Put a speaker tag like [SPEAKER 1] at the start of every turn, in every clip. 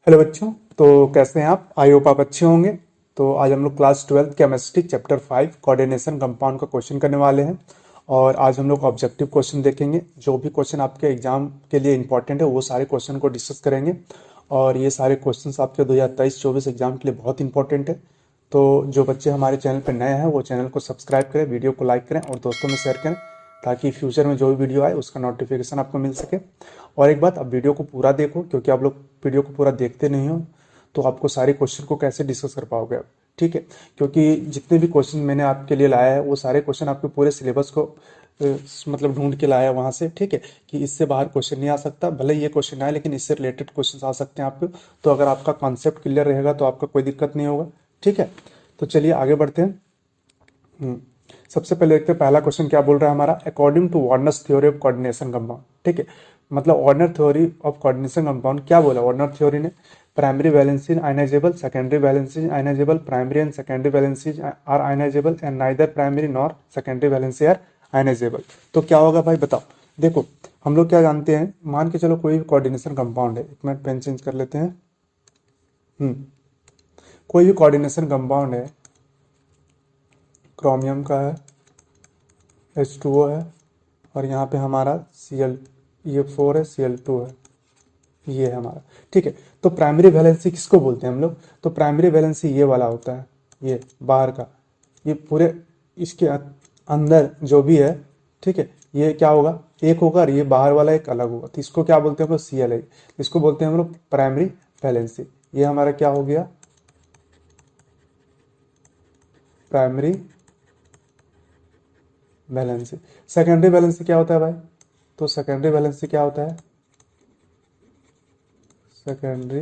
[SPEAKER 1] Hello बच्चों। तो कैसे हैं आप? आई होप आप अच्छे होंगे। तो आज हम लोग class 12 chemistry chapter 5 coordination compound का क्वेश्चन करने वाले हैं। और आज हम लोग ऑब्जेक्टिव क्वेश्चन देखेंगे। जो भी क्वेश्चन आपके एग्जाम के लिए इंपॉर्टेंट है वो सारे क्वेश्चन को डिस्कस करेंगे। और ये सारे क्वेश्चन आपके 2023-24 एग्जाम के लिए बहुत इंपॉर्टेंट है। तो जो बच्चे हमारे चैनल पर नए हैं वो चैनल को सब्सक्राइब करें, वीडियो को लाइक करें और दोस्तों में शेयर करें, ताकि फ्यूचर में जो भी वीडियो आए उसका नोटिफिकेशन आपको मिल सके। और एक बात, आप वीडियो को पूरा देखो, क्योंकि आप लोग वीडियो को पूरा देखते नहीं हो तो आपको सारे क्वेश्चन को कैसे डिस्कस कर पाओगे आप। ठीक है, क्योंकि जितने भी क्वेश्चन मैंने आपके लिए लाया है वो सारे क्वेश्चन आपके पूरे सिलेबस को मतलब ढूंढ के लाया है वहाँ से। ठीक है, कि इससे बाहर क्वेश्चन नहीं आ सकता। भले ये क्वेश्चन आए लेकिन इससे रिलेटेड क्वेश्चन आ सकते हैं आपको। तो अगर आपका कॉन्सेप्ट क्लियर रहेगा तो आपका कोई दिक्कत नहीं होगा। ठीक है, तो चलिए आगे बढ़ते हैं। सबसे पहले देखते हैं पहला क्वेश्चन क्या बोल रहा है हमारा। According to Werner's theory of coordination compound. ठीक है, मतलब Werner theory of coordination compound क्या बोला वार्नर थ्योरी ने? Primary valency ionizable, secondary valency ionizable, primary and secondary valency are ionizable and neither primary nor secondary valency are ionizable. तो क्या होगा भाई बताओ। देखो, हम लोग क्या जानते हैं, मान के चलो कोई भी कोऑर्डिनेशन कंपाउंड है। एक मिनट पेन चेंज कर लेते हैं। कोई भी कोऑर्डिनेशन कंपाउंड है, क्रोमियम का है, H2O है, और यहाँ पे हमारा Cl, ये 4 है, Cl2 है, ये है हमारा। ठीक है, तो प्राइमरी वैलेंसी किसको बोलते हैं हम लोग? तो प्राइमरी वैलेंसी ये वाला होता है, ये बाहर का, ये पूरे इसके अंदर जो भी है। ठीक है, ये क्या होगा, एक होगा, और ये बाहर वाला एक अलग होगा। तो इसको क्या बोलते हैं हम लोग? Cl, इसको बोलते हैं हम लोग प्राइमरी वैलेंसी। ये हमारा क्या हो गया, प्राइमरी वैलेंसी। सेकेंडरी वैलेंसी क्या होता है भाई? तो सेकेंडरी वैलेंसी क्या होता है? सेकेंडरी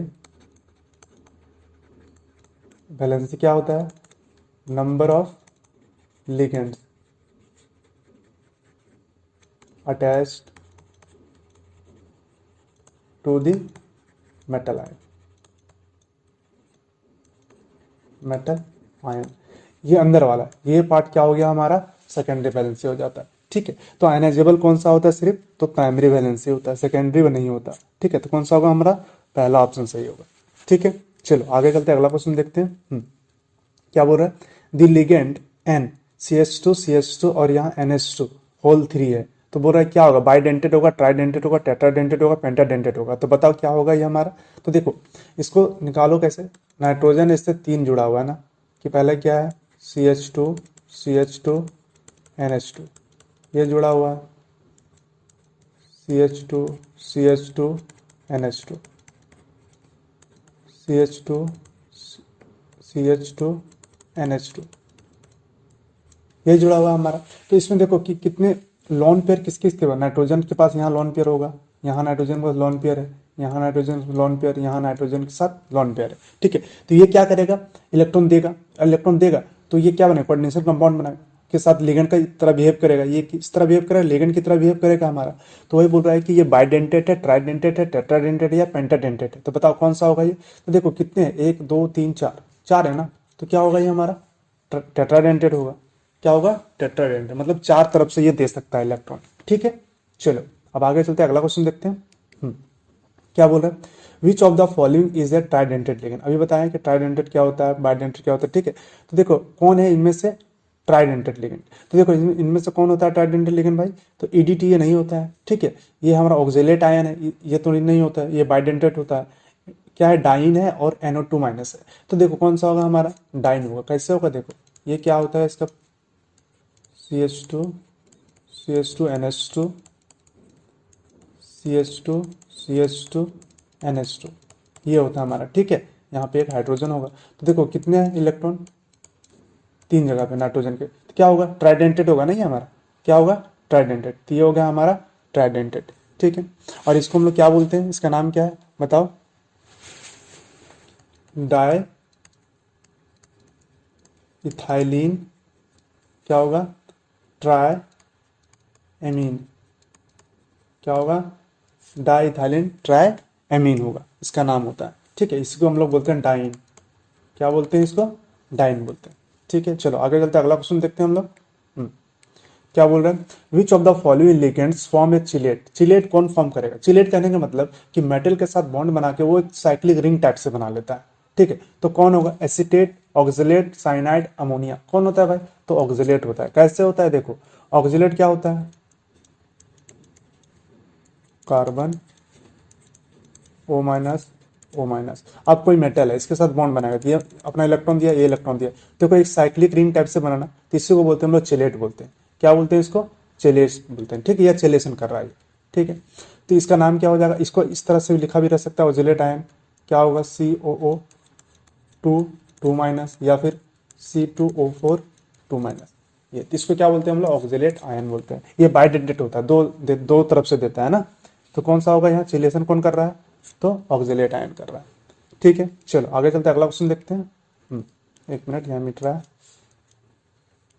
[SPEAKER 1] वैलेंसी क्या होता है? Number of ligands attached to the metal ion, metal ion, ये अंदर वाला, ये पार्ट क्या हो गया हमारा? सेकेंडरी वैलेंसी हो जाता है। ठीक है, तो आयनाइजेबल कौन सा होता है? सिर्फ तो प्राइमरी वैलेंसी होता है, सेकेंडरी में नहीं होता। ठीक है, तो कौन सा होगा हमारा? पहला ऑप्शन सही होगा। ठीक है, चलो आगे चलते हैं, अगला क्वेश्चन देखते हैं। क्या बोल रहा है? द लिगेंड N CH2 और यहाँ NH2 होल 3 है। तो बोल रहा है क्या होगा, बाइडेंटेड होगा, ट्राइडेंटेड होगा, टेट्राडेंटेड होगा, पेंटाडेंटेड होगा। तो बताओ क्या होगा ये हमारा। तो देखो, इसको निकालो कैसे। नाइट्रोजन इससे 3 जुड़ा हुआ है ना, कि पहले क्या है, CH2 NH2, ये जुड़ा हुआ है, CH2 NH2, CH2 NH2, ये जुड़ा हुआ है हमारा। तो इसमें देखो कि कितने लोन पेयर किस किस के पास, नाइट्रोजन के पास यहाँ लोन पेयर होगा, यहाँ नाइट्रोजन के पास लोन पेयर है, यहाँ नाइट्रोजन लोन पेयर, यहाँ नाइट्रोजन के साथ लोन पेयर है। ठीक है, तो ये क्या करेगा, इलेक्ट्रॉन देगा, इलेक्ट्रॉन देगा तो ये क्या बनेगा, कोऑर्डिनेशन कंपाउंड बनाएगा, के साथ लिगेंड की तरह बिहेव करेगा। ये किस तरह बिहेव करेगा, लिगेंड की तरह बिहेव करेगा हमारा। तो वही बोल रहा है कि ये बाइडेंटेट है, ट्राइडेंटेट है, टेट्राडेंटेट है या पेंटाडेंटेट है। तो बताओ कौन सा होगा ये। तो देखो कितने हैं, 1 2 3 4, 4 है ना। तो क्या होगा ये हमारा, टेट्राडेंटेट होगा। क्या होगा, टेट्राडेंटेट, मतलब 4 तरफ से ये दे सकता है इलेक्ट्रॉन। ठीक है, चलो अब आगे चलते हैं, अगला क्वेश्चन देखते हैं। क्या बोल रहे हैं, विच of the following is a ट्राइडेंटेड ligand. अभी बताया कि ट्राइडेंटेड क्या होता है, बाइडेंटेड क्या होता है। ठीक है, तो देखो कौन है इनमें से ट्राइडेंटेड लिगेंड। तो देखो इनमें से कौन होता है ट्राइडेंटेड लिगेंड भाई? तो EDTA ये नहीं होता है। ठीक है, ये हमारा ऑक्जेलेट आयन है, ये तो नहीं होता है, ये बाइडेंटेड होता है। क्या है, डाइन है और NO2 माइनस है। तो देखो कौन सा होगा हमारा, डाइन होगा। कैसे होगा, देखो ये क्या होता है इसका, CH2 NH2, CH2 NH2, ये होता है हमारा। ठीक है, यहाँ पे एक हाइड्रोजन होगा। तो देखो कितने हैं इलेक्ट्रॉन, 3 जगह पे नाइट्रोजन के। तो क्या होगा, ट्राइडेंटेड होगा ना ये हमारा। क्या होगा, ट्राइडेंटेड। तो ये हो गया हमारा ट्राइडेंटेड। ठीक है, और इसको हम लोग क्या बोलते हैं, इसका नाम क्या है बताओ? डाई इथाइलिन, क्या होगा, ट्राई एमीन, क्या होगा, डाई इथाइलिन ट्राई एमीन होगा, इसका नाम होता है। ठीक है, इसको हम लोग बोलते हैं डाइन। क्या बोलते हैं इसको, डाइन बोलते हैं। ठीक है, चलो आगे चलते हैं, अगला क्वेश्चन देखते हैं हम लोग। क्या बोल रहे हैं, विच of the following ligands form A chelate. Chelate कौन फॉर्म करेगा, चिलेट कहने का मतलब कि मेटल के साथ बॉन्ड बना के वो एक साइक्लिक रिंग टाइप से बना लेता है। ठीक है, तो कौन होगा, एसीटेट, ऑक्सलेट, साइनाइड, अमोनिया। कौन होता है भाई, तो ऑक्सलेट होता है। कैसे होता है, देखो ऑक्सलेट क्या होता है, carbon O minus O minus. अब कोई मेटल है, इसके साथ बॉन्ड बनाएगा, दिया अपना इलेक्ट्रॉन दिया, ये इलेक्ट्रॉन दिया, तो कोई एक साइक्लिक रिंग टाइप से बनाना, तो इसी को बोलते हैं हम लोग चिलेट बोलते हैं। क्या बोलते हैं इसको, चिलेट बोलते हैं। ठीक है, यह चिलेशन कर रहा है। ठीक है, तो इसका नाम क्या हो जाएगा, इसको इस तरह से भी लिखा भी रह सकता है, ऑक्सलेट आयन। क्या होगा, COO 2 माइनस, या फिर C2O4 2 माइनस। ये तो इसको क्या बोलते हैं हम लोग, ऑक्सलेट आयन बोलते हैं। ये बाइडेंटेट होता है, दो तरफ से देता है ना। तो कौन सा होगा यहाँ, चिलेशन कौन कर रहा है, तो ऑक्सलेट आयन कर रहा है। ठीक है, चलो आगे चलते हैं, अगला क्वेश्चन देखते हैं। एक मिनट, यहाँ मिट रहा है।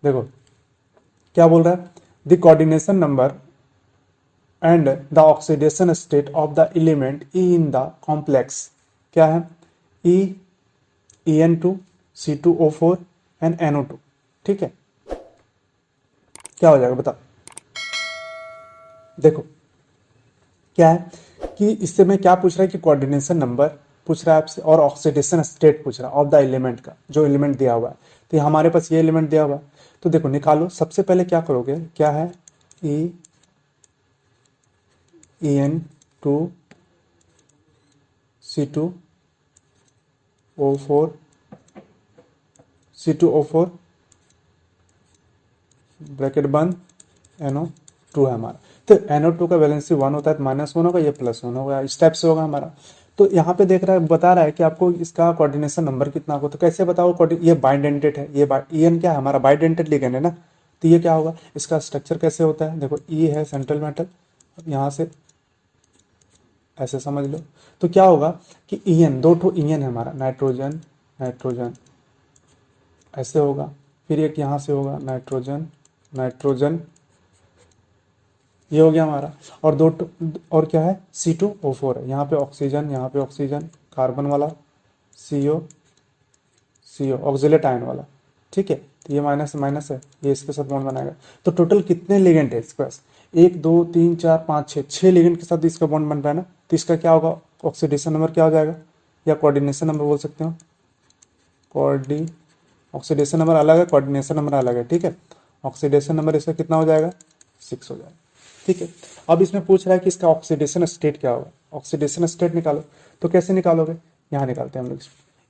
[SPEAKER 1] देखो क्या बोल रहा है, the coordination number and the oxidation state of the element E in the complex क्या है, En2 C2O4 एंड NO2। ठीक है, क्या हो जाएगा बता। देखो क्या है कि इससे मैं क्या पूछ रहा है कि कोऑर्डिनेशन नंबर पूछ रहा है आपसे, और ऑक्सीडेशन स्टेट पूछ रहा है ऑफ द एलिमेंट का, जो एलिमेंट दिया हुआ है। तो हमारे पास ये एलिमेंट दिया हुआ है, तो देखो निकालो। सबसे पहले क्या करोगे, क्या है, En2 C2O4 C2O4 ब्रैकेट बंद, NO2 है हमारा। तो NO2 का वैलेंसी 1 होता है, तो -1 होगा, ये +1 होगा, इस टाइप से होगा हमारा। तो यहाँ पे देख रहा है, बता रहा है कि आपको इसका कोऑर्डिनेशन नंबर कितना होगा। तो कैसे बताओ, ये बाइडेंटेड है, ये En क्या है हमारा, बाइडेंटेड लिगेंड है ना। तो ये क्या होगा, इसका स्ट्रक्चर कैसे होता है, देखो E है सेंट्रल मेटल, यहाँ से ऐसे समझ लो। तो क्या होगा कि En, दो ठो En है हमारा, नाइट्रोजन नाइट्रोजन ऐसे होगा, फिर एक यहाँ से होगा नाइट्रोजन नाइट्रोजन, ये हो गया हमारा। और और क्या है, C2O4 है, यहाँ पे ऑक्सीजन कार्बन वाला, CO ऑक्सीलेट आयन वाला। ठीक है, तो ये माइनस माइनस है, ये इसके साथ बॉन्ड बनाएगा। तो टोटल कितने लिगेंड है इसके पास, 1 2 3 4 5 6 लिगेंड के साथ इसका बॉन्ड बन रहा है ना। तो इसका क्या होगा, ऑक्सीडेशन नंबर क्या हो जाएगा, या कोऑर्डिनेशन नंबर बोल सकते हो। ऑक्सीडेशन नंबर अलग है, कोऑर्डिनेशन नंबर अलग है। ठीक है, ऑक्सीडेशन नंबर इसका कितना हो जाएगा, 6 हो जाएगा। ठीक है, अब इसमें पूछ रहा है कि इसका ऑक्सीडेशन स्टेट क्या होगा, ऑक्सीडेशन स्टेट निकालो। तो कैसे निकालोगे, यहाँ निकालते हैं हम लोग।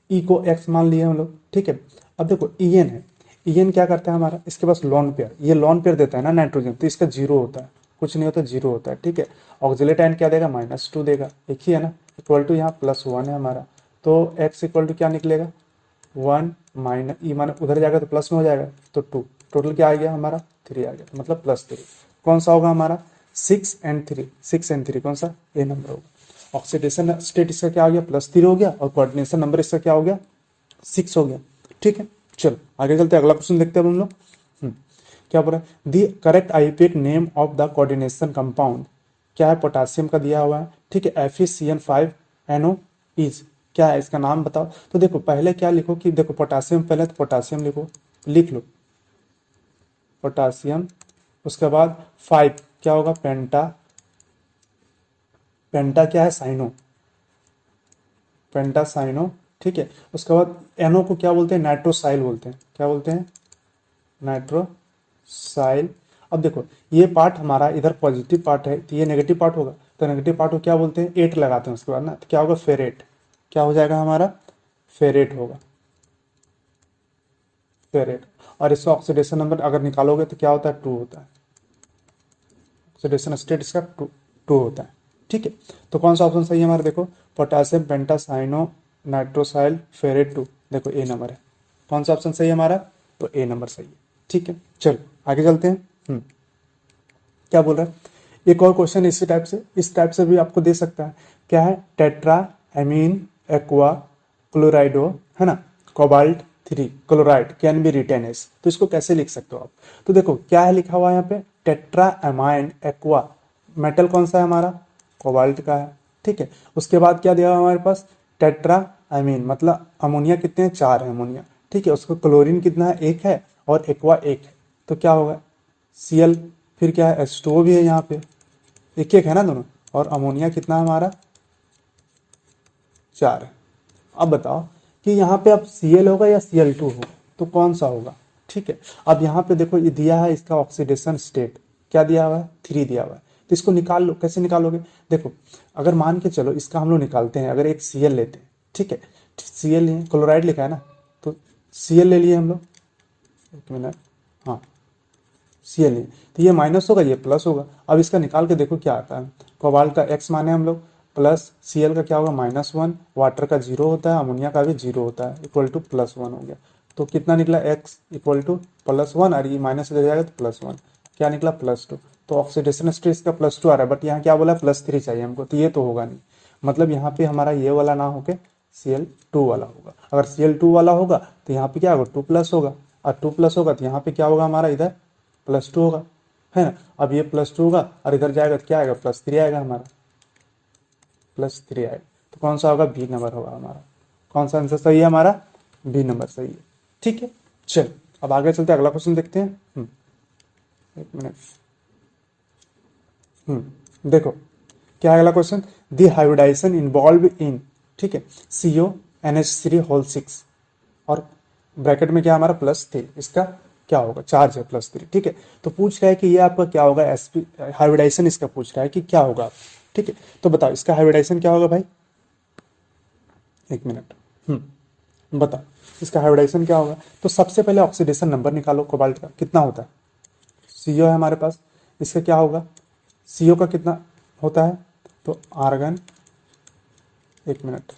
[SPEAKER 1] ई को एक्स मान लिए हम लोग। ठीक है, अब देखो En है, En क्या करता है हमारा, इसके पास लोन पेयर, ये लोन पेयर देता है ना नाइट्रोजन, तो इसका 0 होता है, कुछ नहीं होता, 0 होता है। ठीक है, ऑक्सीलेट आयन क्या देगा, -2 देगा, एक ही है ना, इक्वल टू यहाँ +1 है हमारा। तो x इक्वल टू क्या निकलेगा, 1 माइनस ई, माने उधर जाएगा तो प्लस में हो जाएगा, तो 2, टोटल क्या आ गया हमारा, 3 आ गया, तो मतलब +3। कौन सा होगा हमारा, 6 and 3 कौन सा, ए नंबर होगा। ऑक्सीडेशन स्टेट इसका क्या हो गया, +3 हो गया, और कोऑर्डिनेशन नंबर इसका क्या हो गया, 6 हो गया। ठीक है, चलो आगे चलते हैं, अगला क्वेश्चन देखते हैं हम लोग। क्या बोल रहा है, the correct IUPAC name of the coordination compound क्या है, पोटासियम का दिया हुआ है। ठीक है, FeCN5NO इज, क्या है इसका नाम बताओ। तो देखो पहले क्या लिखो कि देखो पोटासियम, पहले तो पोटासियम लिखो, लिख लो पोटासियम, उसके बाद 5 क्या होगा, पेंटा, पेंटा क्या है, साइनो, पेंटा साइनो। ठीक है, उसके बाद एनो को क्या बोलते हैं, नाइट्रोसाइल बोलते हैं, क्या बोलते हैं, नाइट्रोसाइल। अब देखो ये पार्ट हमारा इधर पॉजिटिव पार्ट है, तो ये नेगेटिव पार्ट होगा, तो नेगेटिव पार्ट को क्या बोलते हैं, 8 लगाते हैं उसके बाद ना, तो क्या होगा, फेरेट, क्या हो जाएगा हमारा, फेरेट होगा, फेरेट। और इसका ऑक्सीडेशन नंबर अगर निकालोगे तो क्या होता है, 2 होता है, ऑक्सीडेशन स्टेट इसका 2 होता है। ठीक है, तो कौन सा ऑप्शन सही है हमारा, देखो पोटासियम पेंटासाइनो नाइट्रोसाइल फेरेट 2, देखो ए नंबर है। कौन सा ऑप्शन सही है हमारा, तो ए नंबर सही है। ठीक है, चलो आगे चलते हैं। क्या बोल रहा है, एक और क्वेश्चन इसी टाइप से, इस टाइप से भी आपको दे सकता है। क्या है, टेट्रा एमीन एक्वा क्लोराइडो है ना, cobalt 3 chloride can be written as. तो इसको कैसे लिख सकते हो आप, तो देखो क्या है लिखा हुआ है यहाँ पे, टेट्रा एमाइन एक्वा, मेटल कौन सा है हमारा, कोबाल्ट का है। ठीक है, उसके बाद क्या दिया हुआ हमारे पास, टेट्रा एमीन, मतलब अमोनिया कितने हैं, 4 है अमोनिया। ठीक है, उसको क्लोरीन कितना है, 1 है, और एक्वा 1 है, तो क्या होगा Cl, फिर क्या है H2O भी है यहाँ पे, एक एक है ना दोनों, और अमोनिया कितना है हमारा 4 है। अब बताओ कि यहाँ पे अब Cl होगा या Cl2 होगा, तो कौन सा होगा। ठीक है, अब यहाँ पे देखो ये दिया है इसका ऑक्सीडेशन स्टेट, क्या दिया हुआ है 3 दिया हुआ है, तो इसको निकाल लो। कैसे निकालोगे, देखो अगर मान के चलो इसका हम लोग निकालते हैं, अगर एक Cl लेते हैं, ठीक है, Cl क्लोराइड लिखा है ना, तो Cl ले लिए हम लोग, एक मिनट, हाँ Cl लिए, तो ये माइनस होगा ये प्लस होगा। अब इसका निकाल के देखो क्या आता है, कोबाल्ट का X माने हम लोग, प्लस Cl का क्या होगा -1, वाटर का 0 होता है, अमोनिया का भी 0 होता है, इक्वल टू +1 हो गया। तो कितना निकला X इक्वल टू +1, और ये माइनस इधर जाएगा तो +1, क्या निकला +2। तो ऑक्सीडेशन स्टेट का +2 आ रहा है, बट यहाँ क्या बोला +3 चाहिए हमको, तो ये तो होगा नहीं, मतलब यहाँ पे हमारा ये वाला ना होके Cl2 वाला होगा। अगर Cl2 वाला होगा तो यहाँ पे क्या होगा 2+ होगा, और 2+ होगा तो यहाँ पे क्या होगा हमारा इधर +2 होगा, है ना। अब ये +2 होगा और इधर जाएगा तो क्या आएगा +3 आएगा, हमारा +3 आएगा। तो कौन सा होगा, बी नंबर होगा हमारा। कौन सा आंसर सही है हमारा, बी नंबर सही है। ठीक है, चल अब आगे चलते अगला क्वेश्चन देखते हैं। एक मिनट, देखो क्या है अगला question, the hybridization involve in, ठीक है, CONH3 6, और ब्रैकेट में क्या हमारा +3, इसका क्या होगा, चार्ज है +3, ठीक है। तो पूछ रहा है कि ये आपका क्या होगा, sp हाइब्रिडाइजेशन इसका पूछ रहा है कि क्या होगा, ठीक है। तो बताओ इसका हाइब्रिडाइजेशन क्या होगा भाई, एक मिनट, बताओ इसका हाइब्रिडाइजेशन क्या होगा। तो सबसे पहले ऑक्सीडेशन नंबर निकालो कोबाल्ट का, कितना होता है, CO है हमारे पास, इसका क्या होगा, CO का कितना होता है, तो आर्गन, एक मिनट,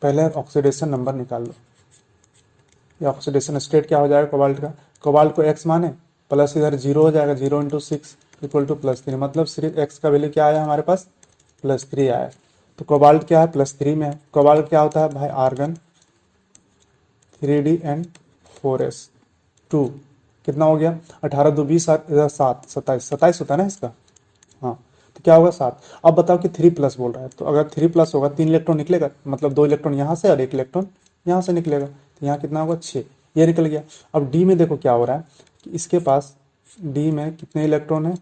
[SPEAKER 1] पहले ऑक्सीडेशन नंबर निकाल लो। ये ऑक्सीडेशन स्टेट क्या हो जाएगा कोबाल्ट का, कोबाल्ट को X माने, प्लस इधर 0 हो जाएगा, 0 × 6 इक्वल टू +3, मतलब सिर्फ X का वैल्यू क्या आया हमारे पास +3 आया। तो कोबाल्ट क्या है +3 में है। कोबाल्ट क्या होता है भाई, आर्गन 3D N4S2, कितना हो गया 18 2 20 इधर 7 27 होता है ना इसका, हाँ, तो क्या होगा 7। अब बताओ कि 3+ बोल रहा है, तो अगर 3+ होगा 3 इलेक्ट्रॉन निकलेगा, मतलब 2 इलेक्ट्रॉन यहाँ से और 1 इलेक्ट्रॉन यहाँ से निकलेगा, तो यहाँ कितना होगा 6, ये निकल गया। अब डी में देखो क्या हो रहा है कि इसके पास डी में कितने इलेक्ट्रॉन है,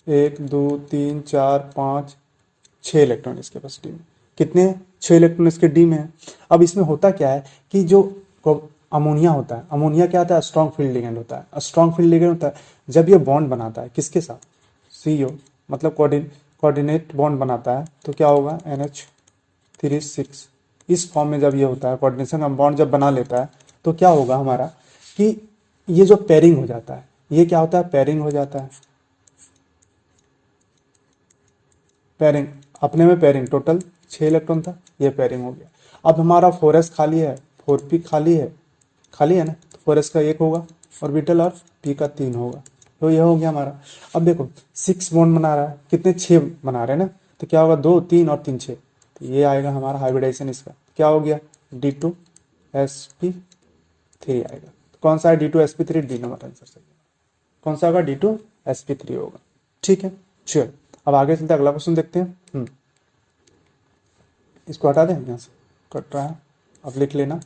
[SPEAKER 1] 1 2 3 4 5 6 इलेक्ट्रॉन इसके पास डी में, कितने 6 इलेक्ट्रॉन इसके डी में है। अब इसमें होता क्या है कि जो अमोनिया होता है, अमोनिया क्या होता है, स्ट्रॉन्ग फील्ड लिगेंड होता है, स्ट्रॉन्ग फील्ड लिगेंड होता है जब ये बॉन्ड बनाता है किसके साथ, CO, मतलब कोऑर्डिनेट बॉन्ड बनाता है, तो क्या होगा NH3 6, इस फॉर्म में जब ये होता है कोऑर्डिनेशन बॉन्ड जब बना लेता है, तो क्या होगा हमारा कि ये जो पेयरिंग हो जाता है, ये क्या होता है पेयरिंग हो जाता है, पेयरिंग अपने में पेयरिंग, टोटल 6 इलेक्ट्रॉन था, ये पेयरिंग हो गया। अब हमारा 4s खाली है, 4p खाली है ना, तो 4s का 1 होगा ऑर्बिटल और p का 3 होगा, तो ये हो गया हमारा। अब देखो 6 बॉन्ड बना रहा है, कितने 6 बना रहे हैं ना, तो क्या होगा 2 3 और 3 6, तो ये आएगा हमारा हाइब्रिडाइजेशन इसका, क्या हो गया D2sp3 आएगा। तो कौन सा है D2sp3, डी नंबर आंसर सही है। कौन सा होगा D2sp3 होगा। ठीक है, चलो अब आगे चलते अगला क्वेश्चन देखते हैं। इसको हटा दें, यहाँ से कट रहा है, अब लिख लेना।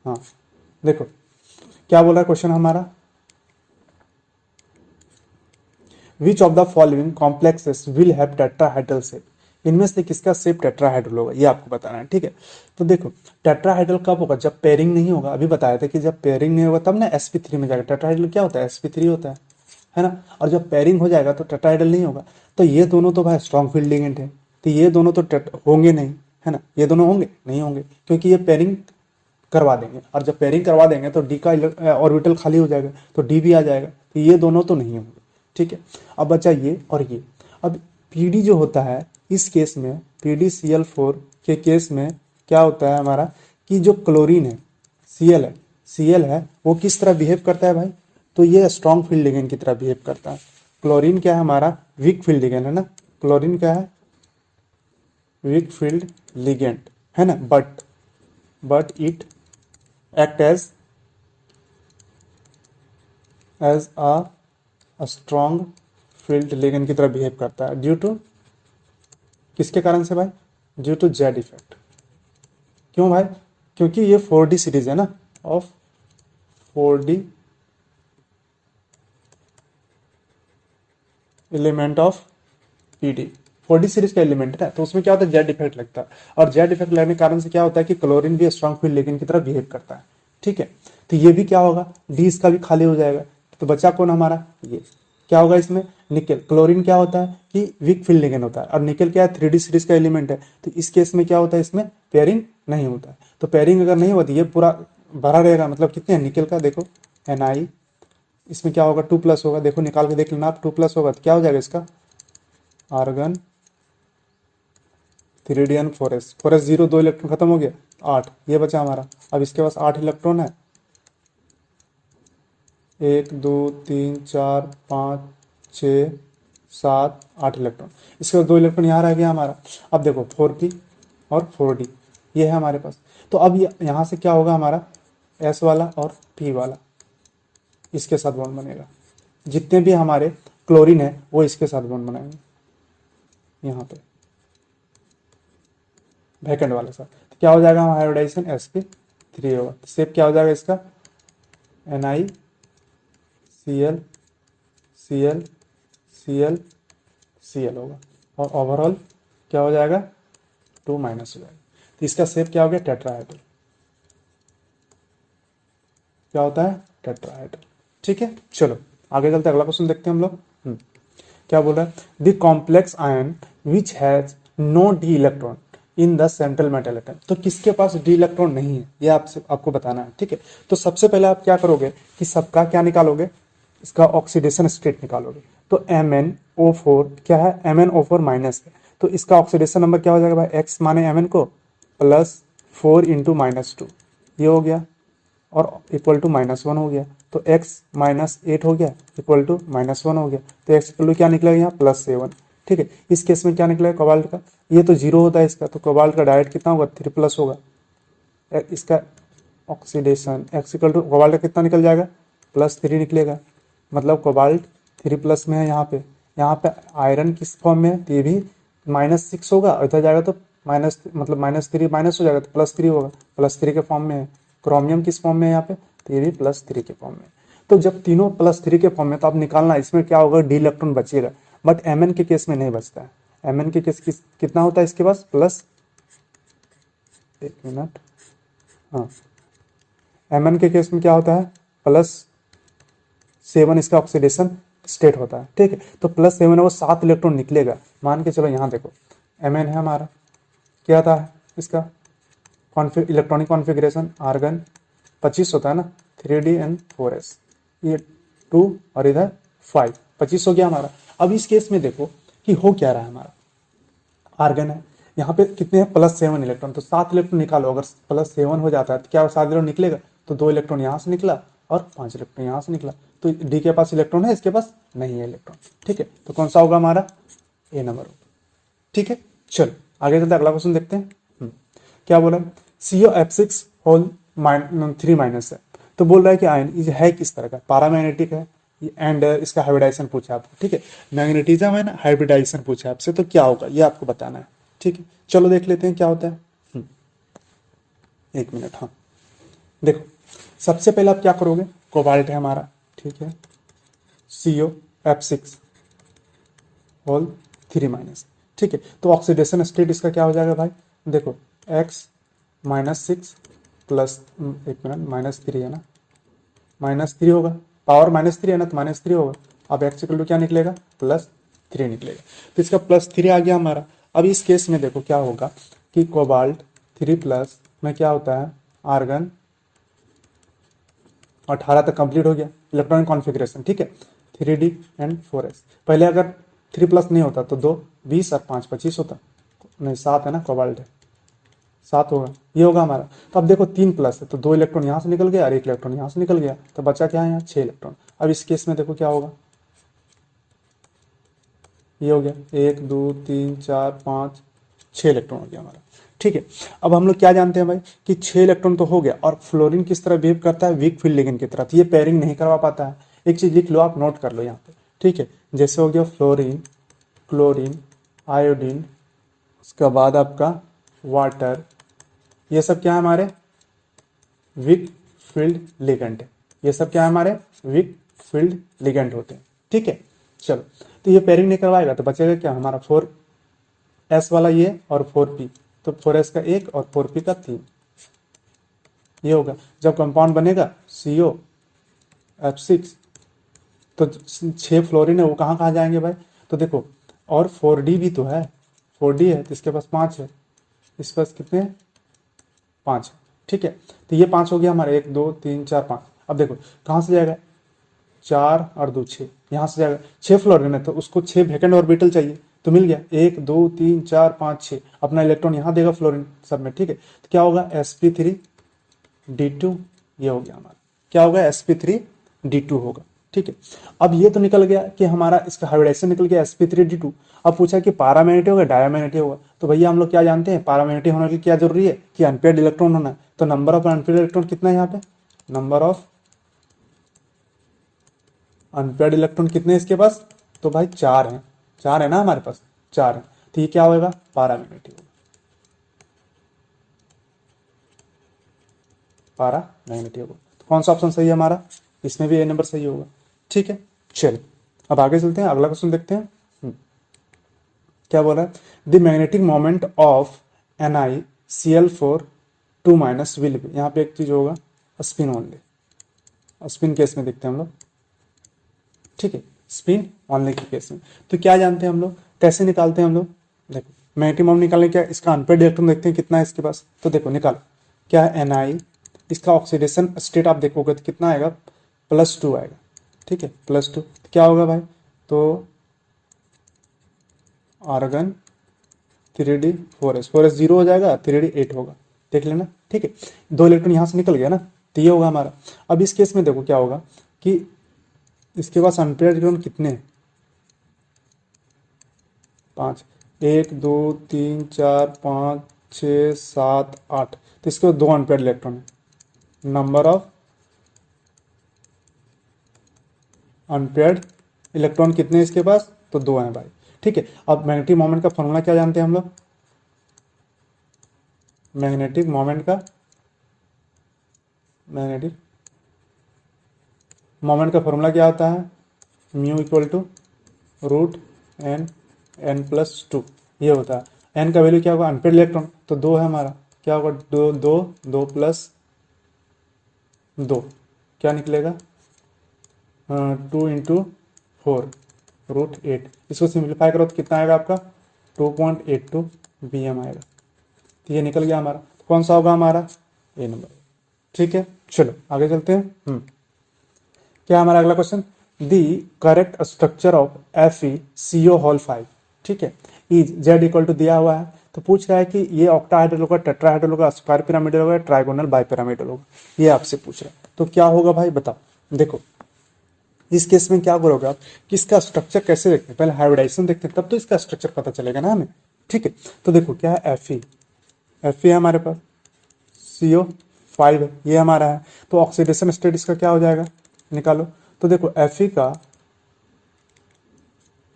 [SPEAKER 1] हाँ देखो क्या बोल रहा है क्वेश्चन हमारा, which of the following complexes will have tetrahedral shape, इनमें से किसका शेप टेट्राहेड्रल होगा, ये आपको बताना है। ठीक है, तो देखो टेट्राहेड्रल कब होगा, जब पेयरिंग नहीं होगा, अभी बताया था कि जब पेयरिंग नहीं होगा तब ना sp3 में जाएगा। टेट्राहेड्रल क्या होता है, sp3 होता है ना, और जब पेयरिंग हो जाएगा तो टेट्राहेड्रल नहीं होगा। तो ये दोनों तो भाई स्ट्रॉन्ग फील्ड लिगेंड है, तो ये दोनों तो होंगे नहीं, है ना, ये दोनों होंगे नहीं होंगे, क्योंकि ये पेयरिंग करवा देंगे, और जब पेयरिंग करवा देंगे तो डी का ऑर्बिटल खाली हो जाएगा, तो डी भी आ जाएगा, तो ये दोनों तो नहीं होंगे। ठीक है, अब बचा ये और ये। अब पीडी जो होता है इस केस में, PdCl4 के केस में क्या होता है हमारा कि जो क्लोरीन है, Cl है वो किस तरह बिहेव करता है भाई, तो ये स्ट्रॉन्ग फील्ड लिगेंड की तरह बिहेव करता है। क्लोरीन क्या है हमारा, वीक फील्ड लिगेंड है ना, क्लोरीन क्या है, वीक फील्ड लिगेंड है ना, but it act as a strong field ligand की तरह बिहेव करता है, ड्यू टू किसके कारण से भाई, ड्यू टू जेड इफेक्ट। क्यों भाई, क्योंकि ये 4D सीरीज है ना, of 4D element of PD 4D series का एलिमेंट है ना, तो उसमें क्या होता है जेड इफेक्ट लगता है, और जेड इफेक्ट लगने के कारण से क्या होता है कि क्लोरीन भी स्ट्रॉन्ग फील्ड लिगेंड की तरह बिहेव करता है। ठीक है, तो ये भी क्या होगा, डी इसका भी खाली हो जाएगा, तो बचा कौन हमारा, ये क्या होगा इसमें, निकेल। क्लोरीन क्या होता है कि वीक फील्ड लिगेंड होता है, और निकेल क्या है 3D सीरीज का एलिमेंट है, तो इस केस में क्या होता है, इसमें पेयरिंग नहीं होता है। तो पेयरिंग अगर नहीं होती, ये पूरा भरा रहेगा, मतलब कितने हैं निकेल का, देखो Na, इसमें क्या होगा 2+ होगा, देखो निकाल के देख लेना आप, 2+ होगा तो क्या हो जाएगा इसका, आर्गन 3D4s, 4s 0, 2 इलेक्ट्रॉन खत्म हो गया, 8 ये बचा हमारा। अब इसके पास 8 इलेक्ट्रॉन है, 1 2 3 4 5 6 7 8 इलेक्ट्रॉन, इसके बाद 2 इलेक्ट्रॉन यहाँ रह गया हमारा। अब देखो 4p और 4d ये है हमारे पास, तो अब यहाँ से क्या होगा हमारा, s वाला और p वाला इसके साथ बॉन्ड बनेगा, जितने भी हमारे क्लोरीन है वो इसके साथ बॉन्ड बनाएंगे यहाँ पे वैकेंट वाले साथ, तो क्या हो जाएगा हमारा हाइब्रिडाइजेशन sp3 होगा, शेप क्या हो जाएगा इसका, NiCl Cl Cl Cl होगा, और ओवरऑल क्या हो जाएगा 2- हो जाएगा, तो इसका शेप क्या हो गया टेट्राहेड्रल, क्या होता है टेट्राहेड्रल। ठीक है, चलो आगे चलते अगला क्वेश्चन देखते हैं हम लोग। क्या बोल रहा है, the complex ion which has no D electron in the central metal atom, तो किसके पास डी इलेक्ट्रॉन नहीं है ये आपको बताना है। ठीक है, तो सबसे पहले आप क्या करोगे कि सबका क्या निकालोगे, इसका ऑक्सीडेशन स्टेट निकालोगे, तो MnO4 क्या है, MnO4 माइनस है, तो इसका ऑक्सीडेशन नंबर क्या हो जाएगा भाई, x माने Mn को +4 × -2 ये हो गया, और इक्वल टू -1 हो गया, तो x -8 हो गया इक्वल टू -1 हो गया, तो x इक्वल टू क्या निकलेगा यहाँ +7। ठीक है, इस केस में क्या निकलेगा कोबाल्ट का, ये तो 0 होता है इसका, तो कोबाल्ट का डायरेक्ट कितना होगा 3+ होगा, इसका oxidation x equal to cobalt का कितना निकल जाएगा +3 निकलेगा, मतलब कोबाल्ट 3+ में है यहाँ पे आयरन किस फॉर्म में है, तो ये भी -6 होगा, इधर जाएगा तो -3 माइनस हो जाएगा तो +3 होगा, +3 के फॉर्म में है। क्रोमियम किस फॉर्म में है यहाँ पे, तो ये भी +3 के फॉर्म में। तो जब तीनों +3 के फॉर्म में, तो आप निकालना इसमें क्या होगा डी इलेक्ट्रॉन बचेगा, बट Mn के केस में नहीं बचता है। Mn के केस कितना होता है इसके पास एक मिनट, हाँ Mn के केस में क्या होता है +7 इसका ऑक्सीडेशन स्टेट होता है। ठीक है, तो +7 है वो 7 इलेक्ट्रॉन निकलेगा, मान के चलो यहाँ देखो Mn है हमारा, क्या था इसका इलेक्ट्रॉनिक कॉन्फ़िगरेशन, आर्गन 25 होता है ना, 3D and 4s, ये 2 और इधर 5, 25 हो गया हमारा। अब इस केस में देखो कि हो क्या रहा है, हमारा आर्गन है, यहाँ पे कितने हैं +7 इलेक्ट्रॉन, तो 7 इलेक्ट्रॉन निकालो, अगर +7 हो जाता है तो क्या 7 इलेक्ट्रॉन निकलेगा, तो 2 इलेक्ट्रॉन यहाँ से निकला और 5 इलेक्ट्रॉन यहाँ से निकला, तो डी के पास इलेक्ट्रॉन है, इसके पास नहीं है इलेक्ट्रॉन। ठीक है, तो कौन सा होगा हमारा, ए नंबर होगा। ठीक है, चलो आगे चलते अगला क्वेश्चन देखते हैं। क्या बोला, COF6 होल 3- है, तो बोल रहा है कि आयन ये है किस तरह का, पारामैग्नेटिक है, एंड इसका हाइब्रिडाइजेशन पूछा आपको। ठीक है, मैग्नेटिज्म है ना, हाइब्रिडाइजेशन पूछा आपसे, तो क्या होगा ये आपको बताना है। ठीक है, चलो देख लेते हैं क्या होता है। एक मिनट, हाँ देखो सबसे पहले आप क्या करोगे, कोबाल्ट है हमारा, ठीक है, COF6 होल 3-। ठीक है, तो ऑक्सीडेशन स्टेट इसका क्या हो जाएगा भाई, देखो x -6 प्लस एक मिनट -3 है ना, -3 होगा, पावर -3 है ना, तो -3 होगा। अब x इक्वल टू क्या निकलेगा +3 निकलेगा, तो इसका +3 आ गया हमारा। अब इस केस में देखो क्या होगा कि कोबाल्ट 3+ में क्या होता है, आर्गन 18 तक कंप्लीट हो गया इलेक्ट्रॉनिक कॉन्फ़िगरेशन। ठीक है, 3D and 4s, पहले अगर 3+ नहीं होता तो 2 20 और 5 25 होता, नहीं 7 है ना, कोबाल्ट है 7 होगा, ये होगा हमारा। तो अब देखो 3+ है, तो 2 इलेक्ट्रॉन यहाँ से निकल गया और 1 इलेक्ट्रॉन यहाँ से निकल गया, तो बचा क्या है यहाँ 6 इलेक्ट्रॉन। अब इस केस में देखो क्या होगा, ये हो गया 1 2 3 4 5 6 इलेक्ट्रॉन हो गया हमारा। ठीक है, अब हम लोग क्या जानते हैं भाई कि 6 इलेक्ट्रॉन तो हो गया, और फ्लोरीन किस तरह बिहेव करता है, वीक फील्ड लिगेंड की तरह, तो ये पेयरिंग नहीं करवा पाता है। एक चीज लिख लो आप, नोट कर लो यहाँ पे। ठीक है, जैसे हो गया फ्लोरीन, क्लोरीन, आयोडीन, उसके बाद आपका वाटर, ये सब क्या है हमारे वीक फील्ड लिगेंड, ये सब क्या है हमारे वीक फील्ड लिगेंड होते हैं। ठीक है, चलो तो ये पेयरिंग नहीं करवाएगा तो बचेगा क्या हमारा 4s वाला ये और 4p, तो 4s का 1 और 4p का 3, ये होगा। जब कंपाउंड बनेगा COF6 तो 6 फ्लोरीन है वो कहाँ कहाँ जाएंगे भाई, तो देखो और 4d भी तो है, 4d है तो इसके पास 5 है, इसके पास कितने हैं 5 है, ठीक है। तो ये 5 हो गया हमारा, 1 2 3 4 5। अब देखो कहाँ से जाएगा, 4 और 2 6, यहाँ से जाएगा। 6 फ्लोरीन है तो उसको 6 वैकेंट ऑर्बिटल चाहिए, तो मिल गया 1 2 3 4 5 6, अपना इलेक्ट्रॉन यहाँ देगा फ्लोरीन सब में, ठीक है। तो क्या होगा sp3d2, ये हो गया हमारा, क्या होगा sp3d2 होगा, ठीक है। अब ये तो निकल गया कि हमारा इसका हाइब्रिडाइजेशन निकल गया sp3d2। अब पूछा कि पैरामैग्नेटिक होगा डायमैग्नेटिक होगा, तो भैया हम लोग क्या जानते हैं पैरामैग्नेटिक होने के लिए क्या जरूरी है कि अनपेयर्ड इलेक्ट्रॉन होना है। तो नंबर ऑफ अनपेयर्ड इलेक्ट्रॉन कितना है यहाँ पे, नंबर ऑफ अनपेयर्ड इलेक्ट्रॉन कितने इसके पास, तो भाई 4 हैं, 4 है ना हमारे पास, 4 है। तो ये क्या होगा पैरामैग्नेटिक होगा, पैरामैग्नेटिक होगा। तो कौन सा ऑप्शन सही है हमारा, इसमें भी ए नंबर सही होगा, ठीक है। चलो अब आगे चलते हैं, अगला क्वेश्चन देखते हैं। क्या बोल रहा है, the magnetic moment of NiCl4 2- will be, यहाँ पे एक चीज होगा स्पिन ओनली, स्पिन केस में देखते हैं हम लोग, ठीक है, स्पिन ओनली के केस में। तो क्या जानते हैं हम लोग, कैसे निकालते हैं हम लोग, देखो मैग्नेटिक मोमेंट निकालने क्या, इसका अनपेयर्ड इलेक्ट्रॉन देखते हैं कितना है इसके पास, तो देखो निकालो क्या है Ni, इसका ऑक्सीडेशन स्टेट आप देखोगे तो कितना आएगा +2 आएगा, ठीक है +2। तो क्या होगा भाई, तो आर्गन 3d 4s 0 हो जाएगा, 3d 8 होगा, देख लेना, ठीक है। 2 इलेक्ट्रॉन यहाँ से निकल गया ना, तो ये होगा हमारा। अब इस केस में देखो क्या होगा कि इसके पास अनपेयर्ड इलेक्ट्रॉन कितने हैं 5, 1 2 3 4 5 6 7 8, तो इसके बाद 2 अनपेयर्ड इलेक्ट्रॉन है, नंबर ऑफ अनपेयर्ड इलेक्ट्रॉन कितने हैं इसके पास, तो 2 हैं भाई, ठीक है। अब मैग्नेटिक मोमेंट का फॉर्मूला क्या जानते हैं हम लोग, मैग्नेटिक मोमेंट का फॉर्मूला क्या होता है, म्यू इक्वल टू √n+2, ये होता है। n का वैल्यू क्या होगा, अनपेयर्ड इलेक्ट्रॉन तो 2 है हमारा, क्या होगा 2 2 2 + 2 क्या निकलेगा 2 × 4 √8, इसको सिंप्लीफाई करो तो कितना आएगा आपका 2.82 bm आएगा, तो ये निकल गया हमारा। कौन सा होगा हमारा ए नंबर, ठीक है। चलो आगे चलते हैं। क्या हमारा अगला question, the correct structure of FeCO5, ठीक है, इज Z इक्वल टू दिया हुआ है, तो पूछ रहा है कि ये ऑक्टाहाइड्रल होगा, टेट्राहाइड्रल होगा, स्क्वायर पिरामिडल होगा, ट्राइगोनल बाइपिरामिडल होगा, ये आपसे पूछ रहा है। तो क्या होगा भाई बताओ, देखो इस केस में क्या करोगे आप कि इसका स्ट्रक्चर कैसे देखते हैं, पहले हाइब्रिडाइजेशन देखते हैं तब तो इसका स्ट्रक्चर पता चलेगा ना हमें, ठीक है। तो देखो क्या है Fe है हमारे पास, CO5 है, ये हमारा है, तो ऑक्सीडेशन स्टेट इसका क्या हो जाएगा निकालो, तो देखो Fe का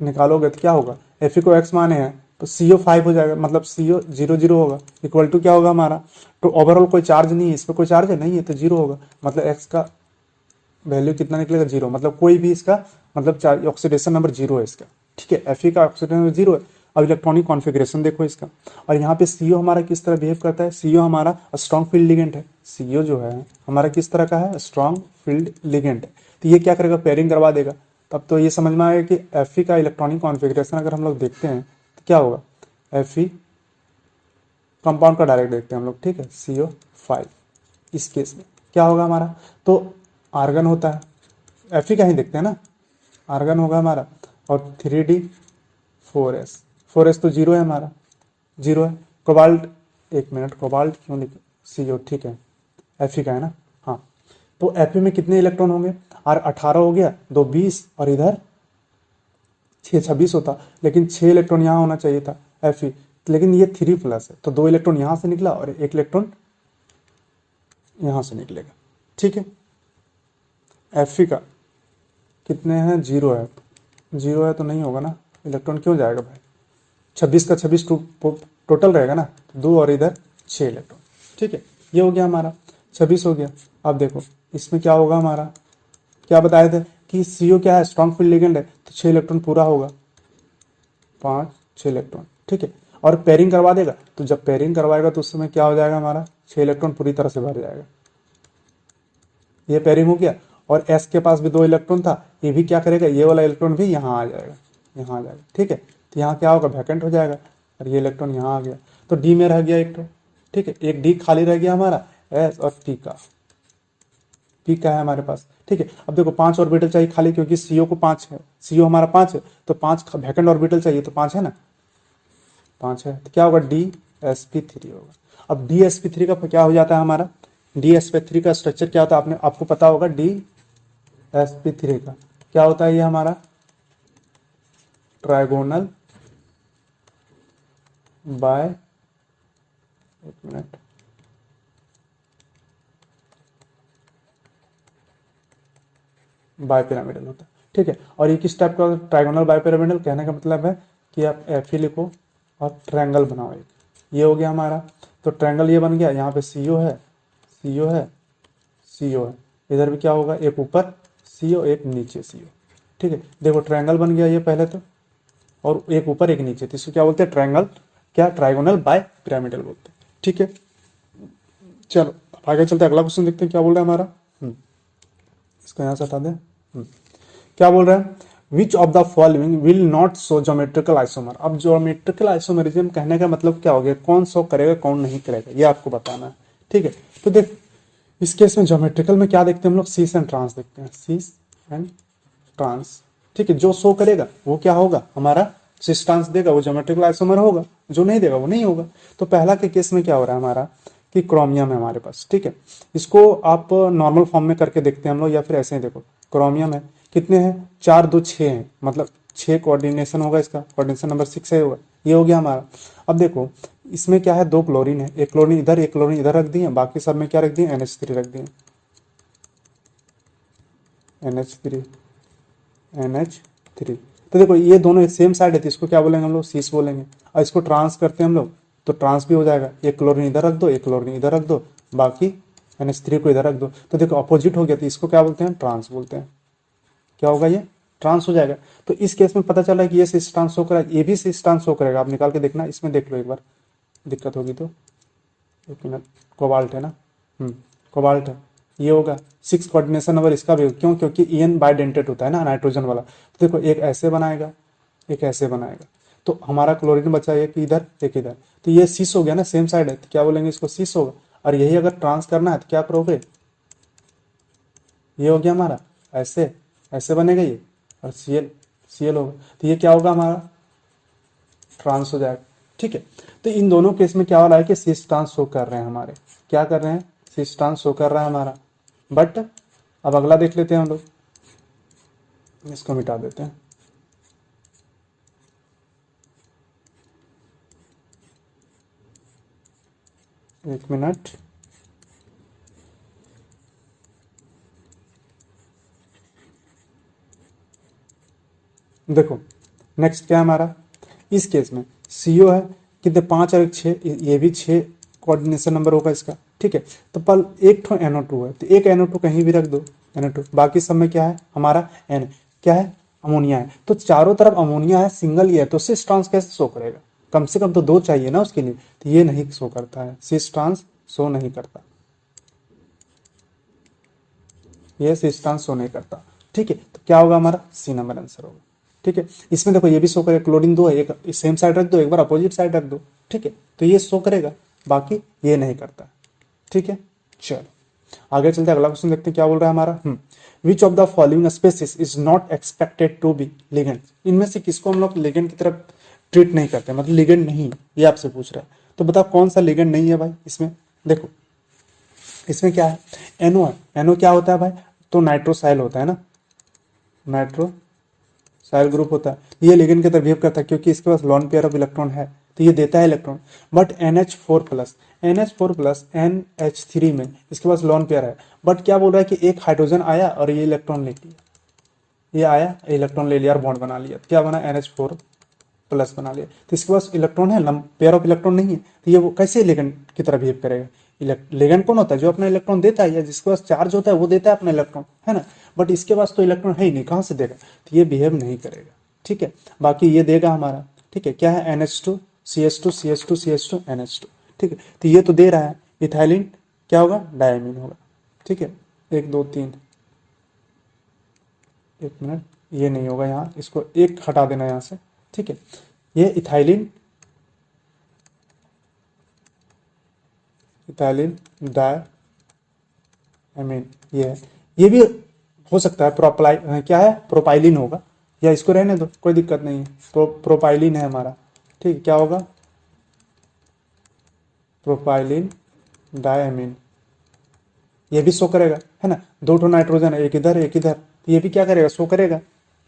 [SPEAKER 1] निकालोगे तो क्या होगा, Fe को x माने हैं तो CO5 हो जाएगा, मतलब CO 0 0 होगा, इक्वल टू क्या होगा हमारा, तो ओवरऑल कोई चार्ज नहीं है, इस पर कोई चार्ज है नहीं है तो 0 होगा, मतलब x का वैल्यू कितना निकलेगा 0, मतलब कोई भी इसका मतलब ऑक्सीडेशन नंबर 0 है इसका, ठीक है। Fe का ऑक्सीडेशन नंबर 0 है। अब इलेक्ट्रॉनिक कॉन्फ़िगरेशन देखो इसका, और यहाँ पे CO हमारा किस तरह बिहेव करता है, CO हमारा स्ट्रॉन्ग फील्ड लिगेंड है, CO जो है हमारा किस तरह का है, स्ट्रॉन्ग फील्ड लिगेंड है, तो ये क्या करेगा पेयरिंग करवा देगा। तब तो ये समझ में आएगा कि Fe का इलेक्ट्रॉनिक कॉन्फ़िगरेशन अगर हम लोग देखते हैं तो क्या होगा, Fe कंपाउंड का डायरेक्ट देखते हैं हम लोग, ठीक है, CO5, इस केस में क्या होगा हमारा, तो आर्गन होता है, Fe का ही देखते हैं ना, आर्गन होगा हमारा, और 3d 4s तो 0 है हमारा, 0 है। कोबाल्ट, एक मिनट, कोबाल्ट क्यों लिख CO, ठीक है Fe का है ना, हाँ। तो Fe में कितने इलेक्ट्रॉन होंगे, और 18 हो गया, 2 20 और इधर 6 26 होता, लेकिन 6 इलेक्ट्रॉन यहाँ होना चाहिए था Fe, लेकिन ये 3+ है, तो 2 इलेक्ट्रॉन यहाँ से निकला और 1 इलेक्ट्रॉन यहाँ से निकलेगा, ठीक है। Fe का कितने हैं, 0 है, 0 है तो नहीं होगा ना, इलेक्ट्रॉन क्यों जाएगा भाई, 26 का 26 टोटल रहेगा ना, 2 और इधर 6 इलेक्ट्रॉन, ठीक है, ये हो गया हमारा 26 हो गया। अब देखो इसमें क्या होगा हमारा, क्या बताए थे कि CO क्या है, स्ट्रॉन्ग फील्ड लिगेंड है, तो 6 इलेक्ट्रॉन पूरा होगा, 5 6 इलेक्ट्रॉन, ठीक है। और पेयरिंग करवा देगा, तो जब पेयरिंग करवाएगा तो उस समय क्या हो जाएगा, हमारा 6 इलेक्ट्रॉन पूरी तरह से भर जाएगा। ये पेयरिंग हो गया। और S के पास भी 2 इलेक्ट्रॉन था, ये भी क्या करेगा, ये वाला इलेक्ट्रॉन भी यहाँ आ जाएगा, यहाँ आ जाएगा, ठीक है। तो यहाँ क्या होगा, वैकेंट हो जाएगा, और ये इलेक्ट्रॉन यहाँ आ गया, तो D में रह गया एक तो, ठीक है। एक D खाली रह गया हमारा, S और P का है हमारे पास, ठीक है। अब देखो 5 ऑर्बिटल चाहिए खाली, क्योंकि CO को 5 है, CO हमारा 5 है, तो 5 वैकेंट ऑर्बिटल चाहिए, तो 5 है ना, 5 है, तो क्या होगा, DsP3 होगा। अब DsP3 का क्या हो जाता है हमारा, DsP3 का स्ट्रक्चर क्या होता है, आपको पता होगा। DsP3 का क्या होता है, ये हमारा ट्राइगोनल बाय, एक मिनट, बाय पिरामिडल होता है, ठीक है। और ये किस टाइप का ट्राइगोनल बाय पिरामिडल, कहने का मतलब है कि आप Fe लिखो और ट्रायंगल बनाओ एक, ये हो गया हमारा। तो ट्रायंगल ये बन गया, यहाँ पे CO है, CO है, CO है, इधर भी क्या होगा, एक ऊपर CO एक नीचे CO, ठीक है। देखो ट्रायंगल बन गया ये पहले तो, और एक ऊपर एक नीचे, तो इसको क्या बोलते हैं, ट्रायंगल, क्या, ट्राइगोनल बाय पिरामिडल बोलते हैं, ठीक है। चलो आगे चलते हैं, अगला क्वेश्चन देखते हैं क्या बोल रहा है हमारा। इसको यहाँ से हटा दें। क्या बोल रहा है, विच of the following will not show geometrical isomer. अब ज्योमेट्रिकल आइसोमरिज्म कहने का मतलब क्या हो गया, कौन शो करेगा कौन नहीं करेगा, ये आपको बताना है, ठीक है। तो देख इस केस में ज्योमेट्रिकल में क्या देखते हैं हम लोग, सीस एंड ट्रांस देखते हैं, सीस एंड ट्रांस, ठीक है। जो शो करेगा वो क्या होगा, हमारा सिस ट्रांस देगा, वो ज्योमेट्रिकल आइसोमर होगा, जो नहीं देगा वो नहीं होगा। तो पहला के केस में क्या हो रहा है हमारा, कि क्रोमियम है हमारे पास, ठीक है। इसको आप नॉर्मल फॉर्म में करके देखते हैं हम लोग, या फिर ऐसे ही देखो, क्रोमियम है, कितने हैं, 4 2 6 हैं, मतलब 6 कोऑर्डिनेशन होगा, इसका कोऑर्डिनेशन नंबर 6 है होगा, ये हो गया हमारा। अब देखो इसमें क्या है, 2 क्लोरीन है, एक क्लोरीन इधर एक क्लोरीन इधर रख दिए, बाकी सब में क्या रख दिए, NH3 रख दिए, NH3। तो देखो ये दोनों सेम साइड है, तो इसको क्या बोलेंगे हम लोग, सीस बोलेंगे। और इसको ट्रांस करते हैं हम लोग, तो ट्रांस भी हो जाएगा, एक क्लोरीन इधर रख दो, एक क्लोरीन इधर रख दो, बाकी NH3 को इधर रख दो, तो देखो अपोजिट हो गया, तो इसको क्या बोलते हैं, ट्रांस बोलते हैं। क्या होगा, ये ट्रांस हो जाएगा। तो इस केस में पता चला है कि ये सिस ट्रांस शो करेगा, ये भी सिस ट्रांस शो करेगा, आप निकाल के देखना, इसमें देख लो एक बार, दिक्कत होगी तो, एक मिनट, कोबाल्ट है ना, कोबाल्ट है, ये होगा 6 कोऑर्डिनेशन नंबर इसका भी, क्यों, क्योंकि EN बाइडेंटेट होता है ना नाइट्रोजन वाला। तो देखो एक ऐसे बनाएगा, एक ऐसे बनाएगा, तो हमारा क्लोरीन बचा एक इधर एक इधर, तो ये सिस हो गया ना, सेम साइड है, तो क्या बोलेंगे, इसको सिस होगा। और यही अगर ट्रांस करना है तो क्या करोगे, ये हो गया हमारा, ऐसे ऐसे बनेगा ये, और Cl होगा, तो ये क्या होगा हमारा, ट्रांस हो जाएगा, ठीक है। तो इन दोनों केस में क्या हो रहा है कि सिस ट्रांस शो कर रहे हैं हमारे, क्या कर रहे हैं, सिस ट्रांस शो कर रहा है हमारा। बट अब अगला देख लेते हैं हम लोग, इसको मिटा देते हैं, एक मिनट, देखो नेक्स्ट क्या है हमारा, इस केस में CO है, कितने 5 और 6, ये भी 6 कोऑर्डिनेशन नंबर होगा इसका, ठीक है। तो पल एक ठो NO2 है, तो एक NO2 कहीं भी रख दो, NO2, बाकी सब में क्या है हमारा N, क्या है, अमोनिया है, तो चारों तरफ अमोनिया है, सिंगल ये है, तो सिस ट्रांस कैसे शो करेगा, कम से कम तो 2 चाहिए ना उसके लिए, तो ये नहीं शो करता है, सिस ट्रांस शो नहीं करता, ये सिस ट्रांस शो नहीं करता, ठीक है। तो क्या होगा हमारा, C नंबर आंसर होगा, ठीक है। इसमें देखो ये भी शो करेगा, क्लोरीन 2 है, एक सेम साइड रख दो, एक बार अपोजिट साइड रख दो, ठीक है, तो ये शो करेगा, बाकी ये नहीं करता, ठीक है। चलो आगे चलते हैं, अगला क्वेश्चन देखते हैं क्या बोल रहा है हमारा, which of the following species is not expected to be ligand. इनमें से किसको हम लोग लिगेंड की तरफ ट्रीट नहीं करते, मतलब लिगेंड नहीं, ये आपसे पूछ रहा है, तो बताओ कौन सा लिगेंड नहीं है भाई इसमें। देखो इसमें क्या है, NO है, NO क्या होता है भाई, तो नाइट्रोसाइल होता है ना, नाइट्रोसाइल ग्रुप होता है, ये लिगेंड की तरफ बिहेव करता है, क्योंकि इसके पास लॉन पेयर ऑफ इलेक्ट्रॉन है, तो ये देता है इलेक्ट्रॉन। बट NH4+ NH3 में इसके पास लॉन पेयर है, बट क्या बोल रहा है कि एक हाइड्रोजन आया और ये इलेक्ट्रॉन ले लिया, ये आया इलेक्ट्रॉन ले लिया और बॉन्ड बना लिया, तो क्या बना, NH4+ बना लिया, तो इसके पास इलेक्ट्रॉन है, पेयर ऑफ इलेक्ट्रॉन नहीं है, तो ये वो कैसे लिगेंड की तरह बिहेव करेगा, लिगेंड कौन होता है? जो अपना इलेक्ट्रॉन देता है या जिसके पास चार्ज होता है वो देता है अपना इलेक्ट्रॉन, है ना। बट इसके पास तो इलेक्ट्रॉन है ही नहीं, कहाँ से देगा? तो ये बिहेव नहीं करेगा, ठीक है। बाकी ये देगा हमारा, ठीक है, क्या है? NH2 CH2 CH2 CH2 NH2, ठीक है। तो ये तो दे रहा है, इथाइलिन क्या होगा? डायमीन होगा, ठीक है। 1 2 3, एक मिनट, ये नहीं होगा यहाँ, इसको एक हटा देना यहाँ से, ठीक है। ये इथाइलिन डायमीन, ये है। ये भी हो सकता है क्या है? प्रोपाइलिन होगा, या इसको रहने दो, कोई दिक्कत नहीं है। प्रोपाइलिन है हमारा, ठीक है। क्या होगा? प्रोपाइलिन डायमीन, ये भी शो करेगा, है ना। 2 नाइट्रोजन है, एक इधर एक इधर, तो ये भी क्या करेगा? शो करेगा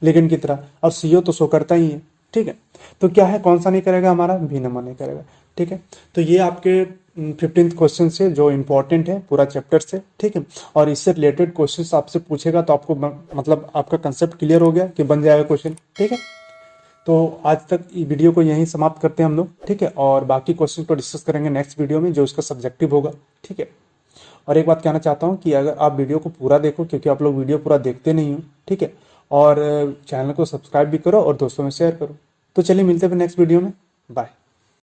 [SPEAKER 1] लिगेंड की तरह। और CO तो शो करता ही है, ठीक है। तो क्या है, कौन सा नहीं करेगा? हमारा भी नंबर नहीं करेगा, ठीक है। तो ये आपके 15th क्वेश्चन से जो इंपॉर्टेंट है पूरा चैप्टर से, ठीक है। और इससे रिलेटेड क्वेश्चन आपसे पूछेगा तो आपको मतलब आपका कंसेप्ट क्लियर हो गया कि बन जाएगा क्वेश्चन, ठीक है। तो आज तक वीडियो को यहीं समाप्त करते हैं हम लोग, ठीक है। और बाकी क्वेश्चन को डिस्कस करेंगे नेक्स्ट वीडियो में, जो इसका सब्जेक्टिव होगा, ठीक है। और एक बात कहना चाहता हूँ कि अगर आप वीडियो को पूरा देखो, क्योंकि आप लोग वीडियो पूरा देखते नहीं हो, ठीक है। और चैनल को सब्सक्राइब भी करो और दोस्तों में शेयर करो। तो चलिए मिलते हैं नेक्स्ट वीडियो में, बाय।